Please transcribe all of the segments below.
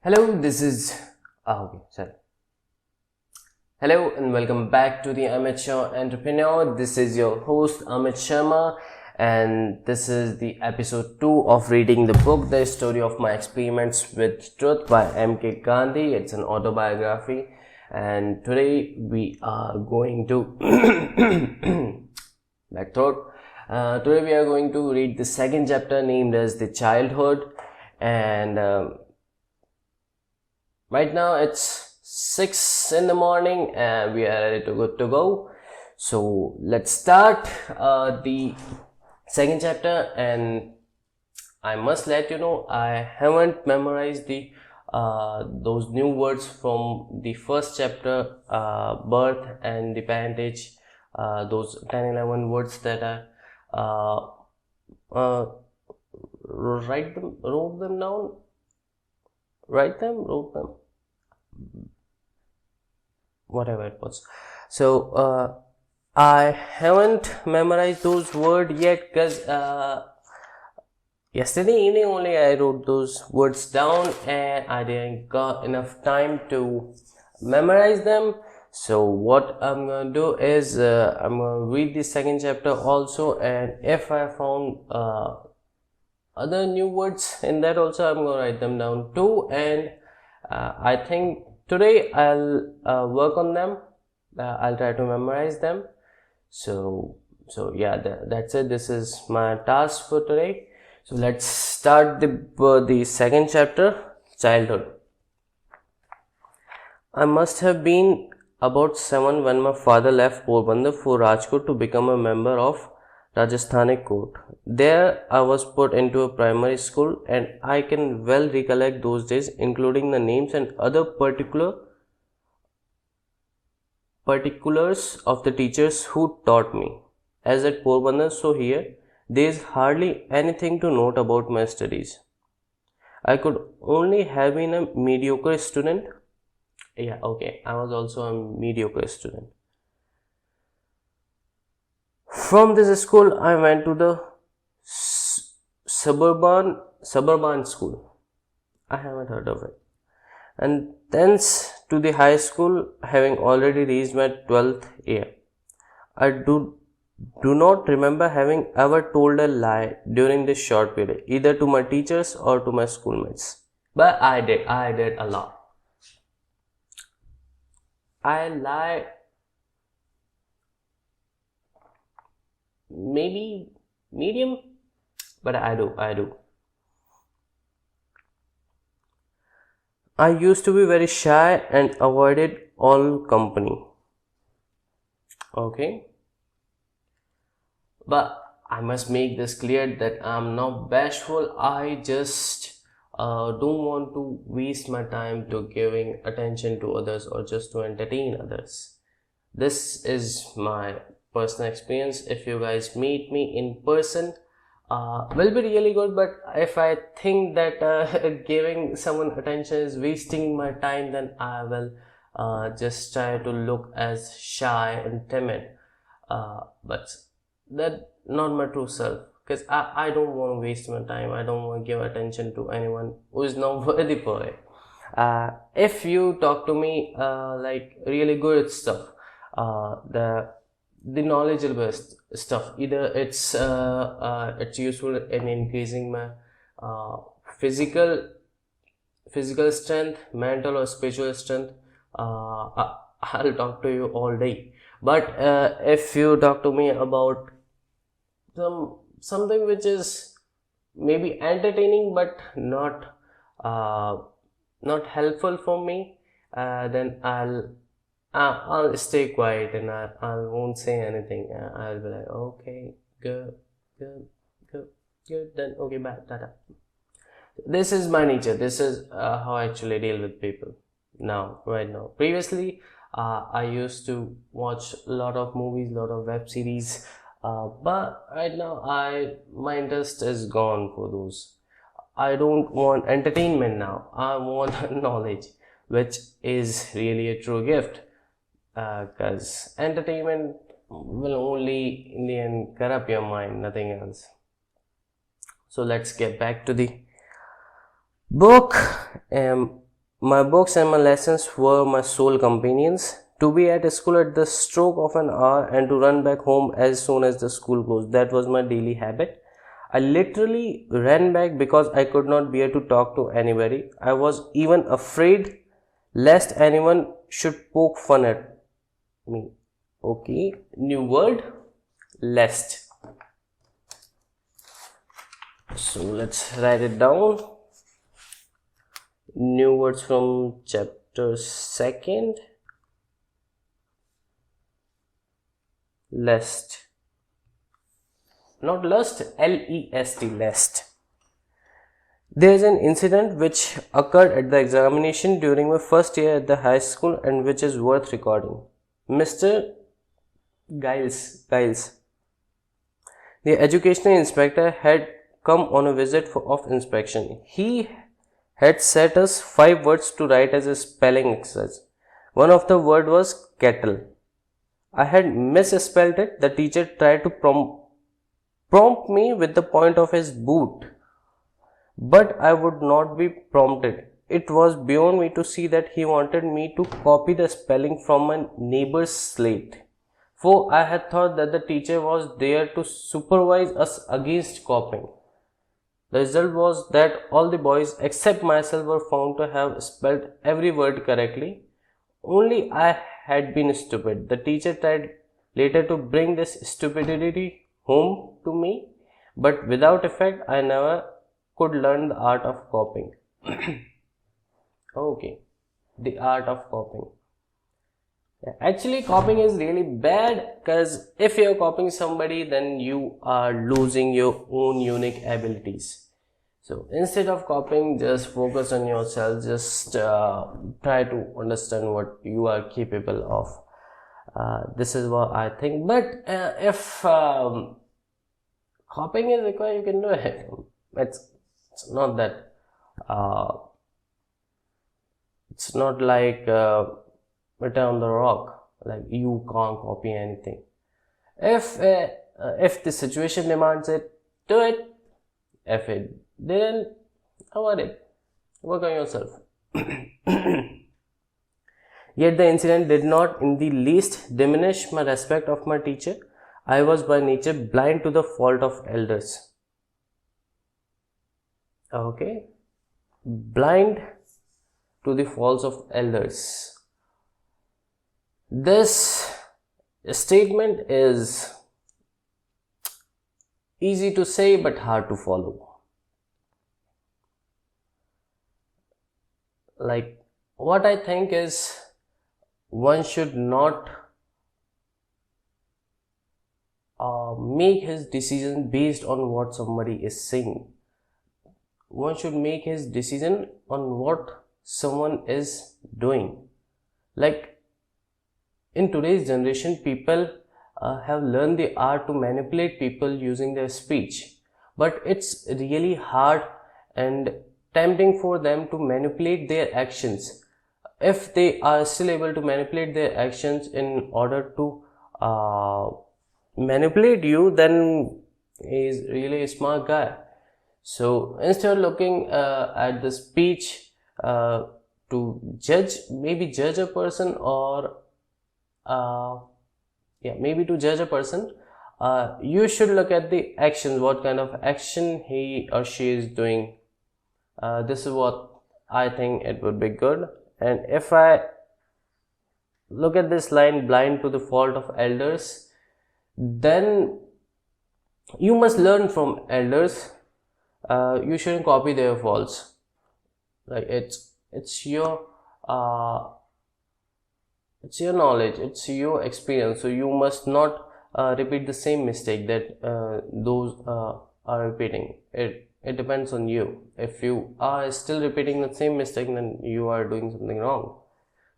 Hello, this is okay, sorry. Hello and welcome back to the Amateur Entrepreneur. This is your host Amit Sharma, and this is the episode 2 of reading the book The Story of My Experiments with Truth by MK Gandhi. It's an autobiography, and today we are going to back throat. Today we are going to read the second chapter named as The Childhood, and right now it's 6 in the morning and we are ready to go. So let's start the second chapter, and I must let you know I haven't memorized the those new words from the first chapter, birth and the parentage, those 10-11 words that I wrote them down, wrote them, whatever it was. So I haven't memorized those words yet because yesterday evening only I wrote those words down and I didn't got enough time to memorize them. So what I'm gonna do is I'm gonna read the second chapter also, and if I found other new words in that also, I'm gonna write them down too, and I think today I'll work on them. I'll try to memorize them. So yeah, that's it. This is my task for today. So let's start the second chapter, childhood. I must have been about 7 when my father left Porbandar for Rajkot to become a member of Rajasthani court. There I was put into a primary school, and I can well recollect those days, including the names and other particulars of the teachers who taught me. As at Porbandar, so here, there is hardly anything to note about my studies. I could only have been a mediocre student. Yeah, okay, I was also a mediocre student. From this school, I went to the suburban school. I haven't heard of it. And thence to the high school, having already reached my 12th year. I do not remember having ever told a lie during this short period, either to my teachers or to my schoolmates. But I did a lot. I lie maybe medium, but I do. I used to be very shy and avoided all company. Okay. But I must make this clear that I'm not bashful. I just don't want to waste my time to giving attention to others or just to entertain others. This is my personal experience. If you guys meet me in person, will be really good, but if I think that giving someone attention is wasting my time, then I will just try to look as shy and timid, but that not my true self, because I don't want to waste my time. I don't want to give attention to anyone who is not worthy for it. If you talk to me like really good stuff, the knowledgeable stuff, either it's useful in increasing my physical strength, mental or spiritual strength, I'll talk to you all day. But if you talk to me about something which is maybe entertaining but not helpful for me, then I'll stay quiet and I won't say anything. I'll be like, okay, good, then okay, bye, tata. This is my nature. This is how I actually deal with people right now. Previously, I used to watch a lot of movies, a lot of web series, but right now my interest is gone for those. I don't want entertainment now. I want knowledge, which is really a true gift. Because entertainment will only in the end corrupt your mind, nothing else. So let's get back to the book. My books and my lessons were my sole companions. To be at school at the stroke of an hour and to run back home as soon as the school closed. That was my daily habit. I literally ran back because I could not bear to talk to anybody. I was even afraid lest anyone should poke fun at me. Okay, new word, lest. So let's write it down. New words from chapter 2nd. Lest. Not lust, L-E-S-T, lest. There is an incident which occurred at the examination during my first year at the high school and which is worth recording. Mr. Giles, the educational inspector, had come on a visit of inspection. He had set us 5 words to write as a spelling exercise. One of the word was kettle. I had misspelled it. The teacher tried to prompt me with the point of his boot, but I would not be prompted. It was beyond me to see that he wanted me to copy the spelling from my neighbor's slate, for I had thought that the teacher was there to supervise us against copying. The result was that all the boys except myself were found to have spelled every word correctly. Only I had been stupid. The teacher tried later to bring this stupidity home to me, but without effect. I never could learn the art of copying. Okay, the art of copying. Actually, copying is really bad, because if you're copying somebody, then you are losing your own unique abilities. So instead of copying, just focus on yourself. Just try to understand what you are capable of. This is what I think. But if copying is required, you can do it. It's not that. It's not like written on the rock, like you can't copy anything. If the situation demands it, do it. If it didn't, avoid it. Work on yourself. Yet the incident did not in the least diminish my respect of my teacher. I was by nature blind to the fault of elders. Okay, blind to the faults of elders. This statement is easy to say but hard to follow. Like, what I think is, one should not make his decision based on what somebody is saying. One should make his decision on what someone is doing. Like, in today's generation, people have learned the art to manipulate people using their speech, but it's really hard and tempting for them to manipulate their actions. If they are still able to manipulate their actions in order to manipulate you, then he is really a smart guy. So instead of looking at the speech to judge a person, or maybe to judge a person, you should look at the actions, what kind of action he or she is doing. This is what I think it would be good. And if I look at this line, blind to the fault of elders, then you must learn from elders. You shouldn't copy their faults. Like, it's your knowledge, it's your experience, so you must not repeat the same mistake that those are repeating. It depends on you. If you are still repeating the same mistake, then you are doing something wrong,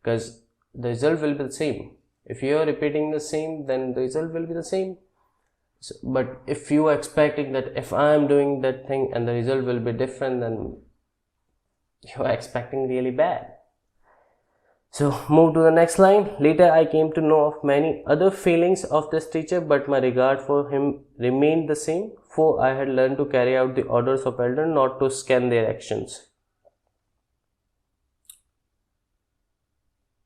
because the result will be the same. If you are repeating the same, then the result will be the same. So, but if you are expecting that if I am doing that thing and the result will be different, then you are expecting really bad. So move to the next line. Later I came to know of many other failings of this teacher, but my regard for him remained the same, for I had learned to carry out the orders of elders, not to scan their actions.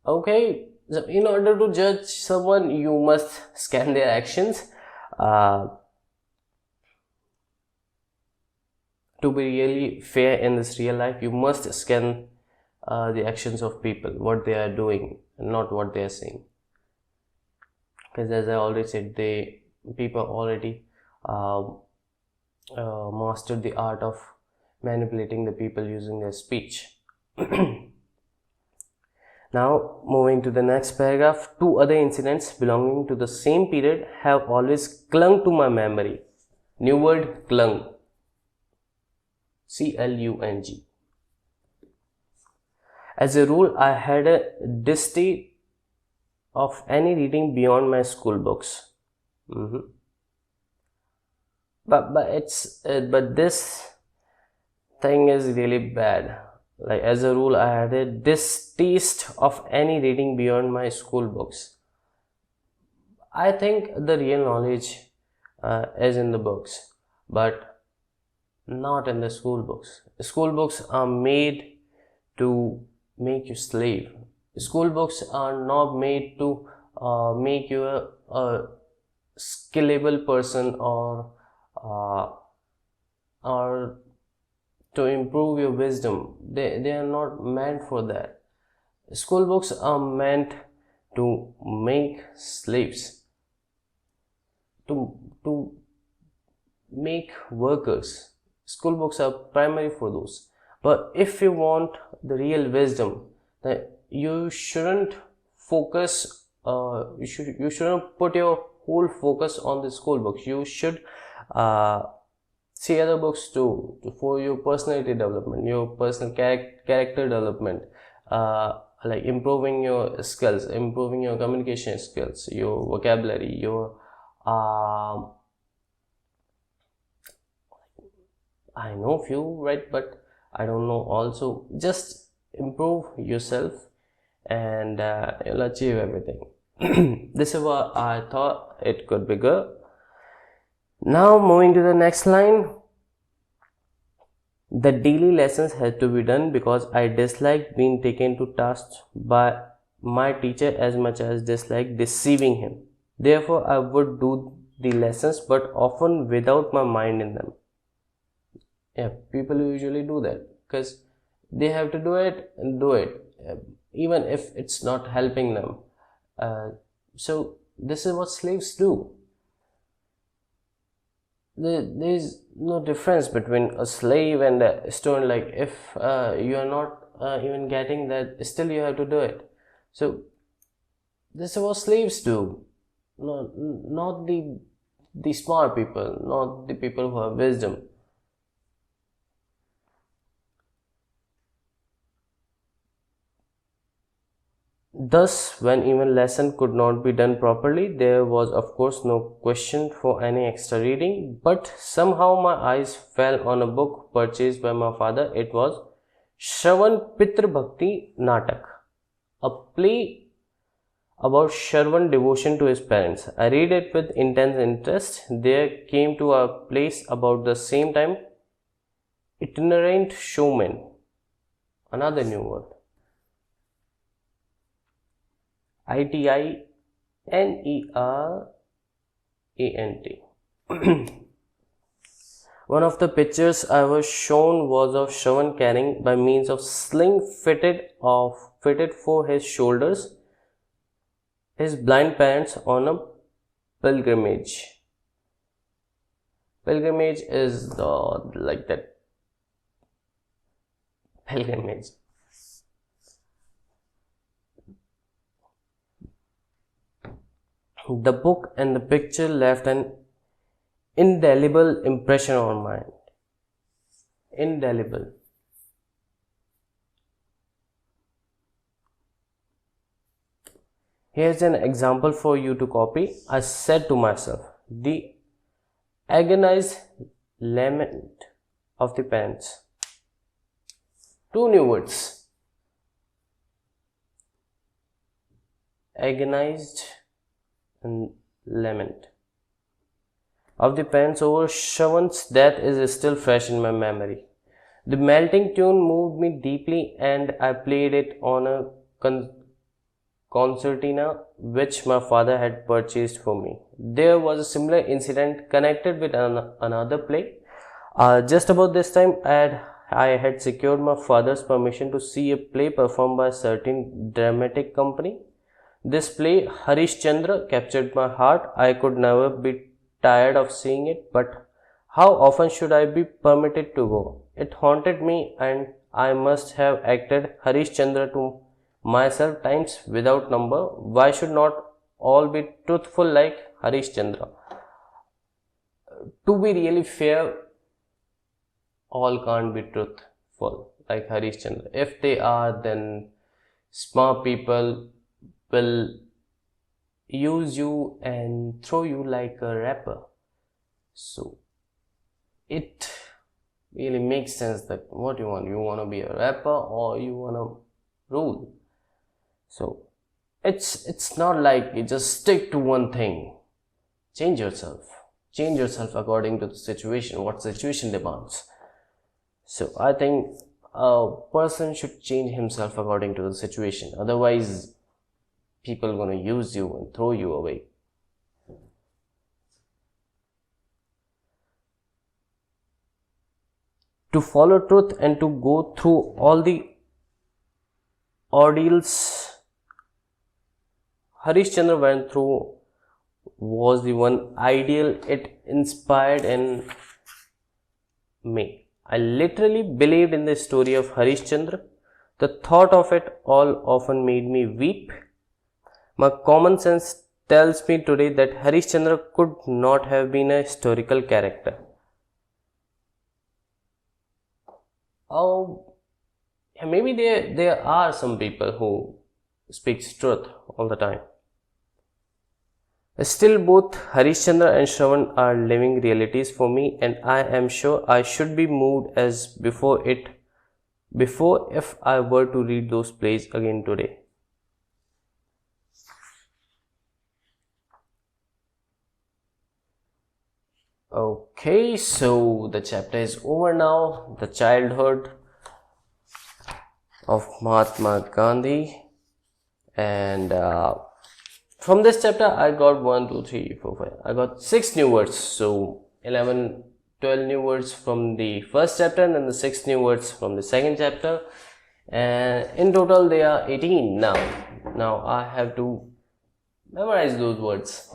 Okay, so in order to judge someone, you must scan their actions. Uh, to be really fair in this real life, you must scan the actions of people, what they are doing, and not what they are saying. Because as I already said, people already uh, mastered the art of manipulating the people using their speech. Now, moving to the next paragraph, two other incidents belonging to the same period have always clung to my memory. New word, clung. C-L-U-N-G. As a rule, I had a distaste of any reading beyond my school books. But this thing is really bad. Like, as a rule, I had a distaste of any reading beyond my school books. I think the real knowledge is in the books, but not in the school books. School books are made to make you slave. School books are not made to make you a skillable person, or to improve your wisdom. They are not meant for that. School books are meant to make slaves, to make workers. School books are primary for those. But if you want the real wisdom, then you shouldn't focus. You shouldn't put your whole focus on the school books. You should see other books too, for your personality development, your personal character development, like improving your skills, improving your communication skills, your vocabulary, your I know few, right, but I don't know also. Just improve yourself, and you'll achieve everything. This is what I thought it could be good. Now, moving to the next line. The daily lessons had to be done because I disliked being taken to task by my teacher as much as disliked deceiving him. Therefore, I would do the lessons, but often without my mind in them. Yeah, people usually do that because they have to do it and do it, even if it's not helping them. So this is what slaves do. There's no difference between a slave and a student. Like, if you are not even getting that, still you have to do it. So this is what slaves do. Not the smart people, not the people who have wisdom. Thus, when even lesson could not be done properly, there was of course no question for any extra reading, but somehow my eyes fell on a book purchased by my father. It was Shravan Pitra Bhakti Natak, a play about Shravan devotion to his parents. I read it with intense interest. There came to our place about the same time itinerant showman, another new word. Itinerant. One of the pictures I was shown was of Shravan carrying, by means of sling fitted for his shoulders, his blind parents on a pilgrimage. Pilgrimage is like that. Pilgrimage. The book and the picture left an indelible impression on my mind. Indelible. Here's an example for you to copy. I said to myself, the agonized lament of the parents. Two new words. Agonized and lament of the parents over Shravan's death is still fresh in my memory. The melting tune moved me deeply, and I played it on a concertina which my father had purchased for me. There was a similar incident connected with another play. Just about this time, I had secured my father's permission to see a play performed by a certain dramatic company. This play, Harish Chandra, captured my heart. I could never be tired of seeing it, but how often should I be permitted to go? It haunted me, and I must have acted Harish Chandra to myself times without number. Why should not all be truthful like Harish Chandra? To be really fair, all can't be truthful like Harish Chandra. If they are, then smart people will use you and throw you like a rapper. So it really makes sense that what you want to be a rapper or you want to rule. So it's not like you just stick to one thing. Change yourself according to the situation, what situation demands. So I think a person should change himself according to the situation, otherwise people are going to use you and throw you away. To follow truth and to go through all the ordeals Harish Chandra went through was the one ideal it inspired in me. I literally believed in the story of Harish Chandra. The thought of it all often made me weep. My common sense tells me today that Harish Chandra could not have been a historical character. Oh, maybe there are some people who speaks truth all the time. Still, both Harish Chandra and Shravan are living realities for me, and I am sure I should be moved as before if I were to read those plays again today. Okay, so the chapter is over now. The childhood of Mahatma Gandhi, and from this chapter I got 1, 2, 3, 4, 5. I got 6 new words. So 11, 12 new words from the first chapter, and then the 6 new words from the second chapter. And in total they are 18 now. Now I have to memorize those words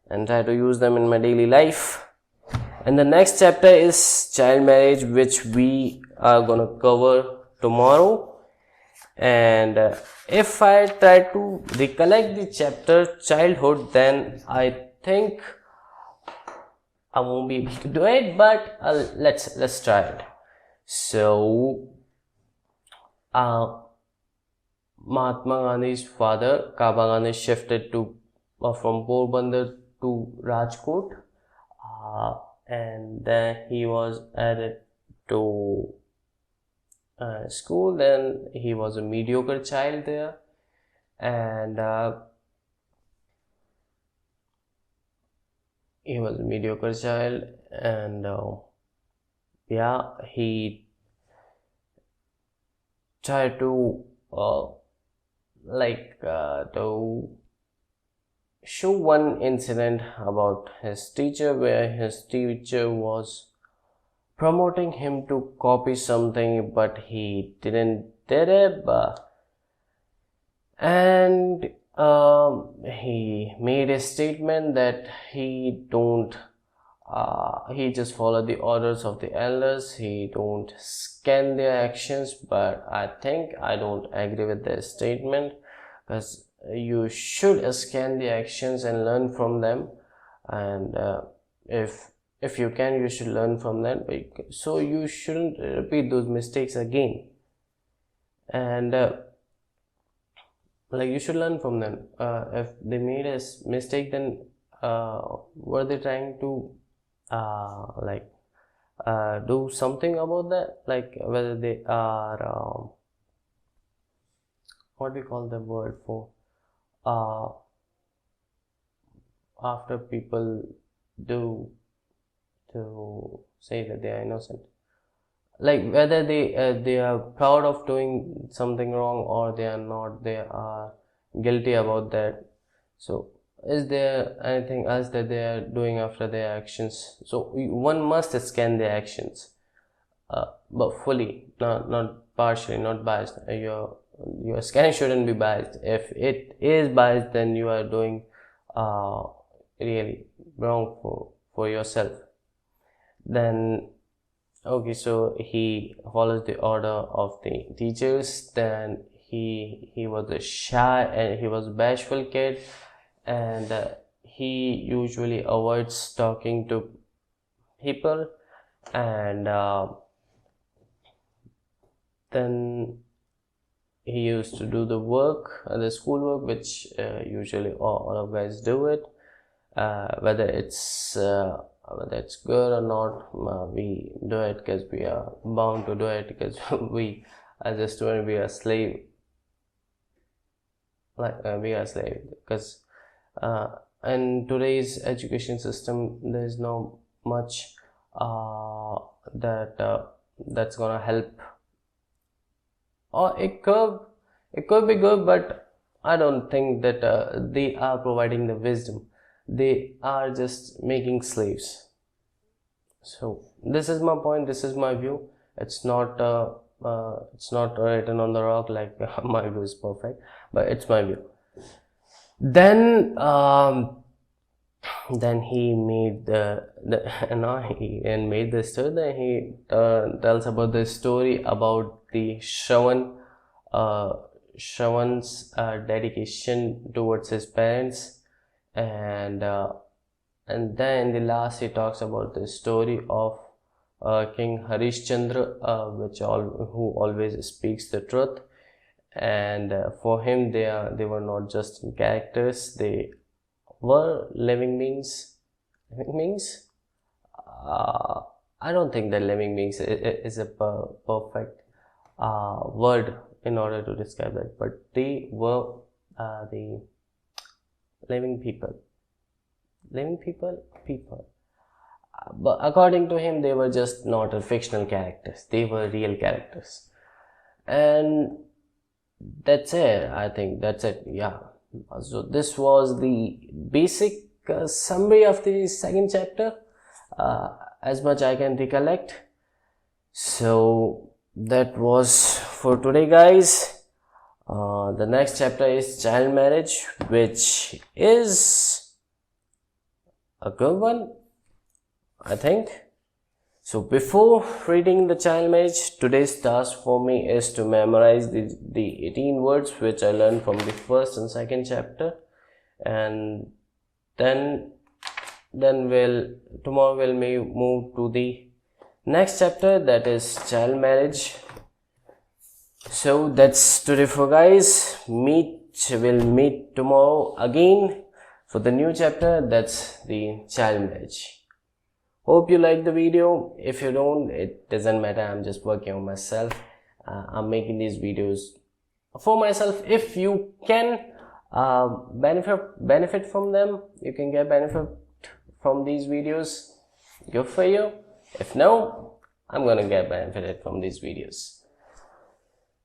and try to use them in my daily life. And the next chapter is child marriage, which we are gonna cover tomorrow. And if I try to recollect the chapter childhood, then I think I won't be able to do it, but let's try it. So Mahatma Gandhi's father Kaba Gandhi shifted to from Porbandar to Rajkot, and then he was added to school. Then he was a mediocre child there, and he was a mediocre child, and he tried to to show one incident about his teacher, where his teacher was promoting him to copy something, but he didn't did it, and he made a statement that he just followed the orders of the elders, he don't scan their actions. But I don't agree with this statement, because you should scan the actions and learn from them, and if you can, you should learn from them, so you shouldn't repeat those mistakes again. And you should learn from them. If they made a mistake, then were they trying to do something about that, like whether they are what we call the word for after people do to say that they are innocent, like whether they are proud of doing something wrong, or they are not, they are guilty about that. So is there anything else that they are doing after their actions? So one must scan their actions, but fully, not partially, not biased. Your scanning shouldn't be biased. If it is biased, then you are doing really wrong for yourself. Then okay, so he follows the order of the teachers. Then he was a shy and he was a bashful kid, and he usually avoids talking to people. And then he used to do the work, the school work, which usually all of guys do it, whether it's good or not. We do it because we are bound to do it, because we as a student we are slave, we are slave, because in today's education system there is no much that's gonna help, or it could be good, but I don't think that they are providing the wisdom. They are just making slaves. So this is my point, this is my view. It's not written on the rock like my view is perfect, but it's my view. Then he made he made this story. Then he tells about the story about the Shravan's dedication towards his parents, and then in the last he talks about the story of King Harishchandra, who always speaks the truth. And for him they were not just characters, they were living beings. I don't think that living beings is a perfect word in order to describe that, but they were the living people. But according to him, they were just not fictional characters, they were real characters. And that's it, I think that's it. Yeah, so this was the basic summary of the second chapter, as much I can recollect. So that was for today, guys. The next chapter is child marriage, which is a good one, I think. So before reading the child marriage, today's task for me is to memorize the 18 words which I learned from the first and second chapter, and then tomorrow we'll move to the next chapter, that is child marriage. So that's today for guys. We'll meet tomorrow again for the new chapter, that's the child marriage. Hope you like the video. If you don't, it doesn't matter, I'm just working on myself. I'm making these videos for myself. If you can benefit from them, you can get benefit from these videos, good for you. If no, I'm gonna get benefited from these videos.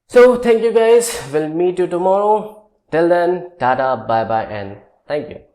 So thank you guys, we'll meet you tomorrow. Till then, tada, bye bye, and thank you.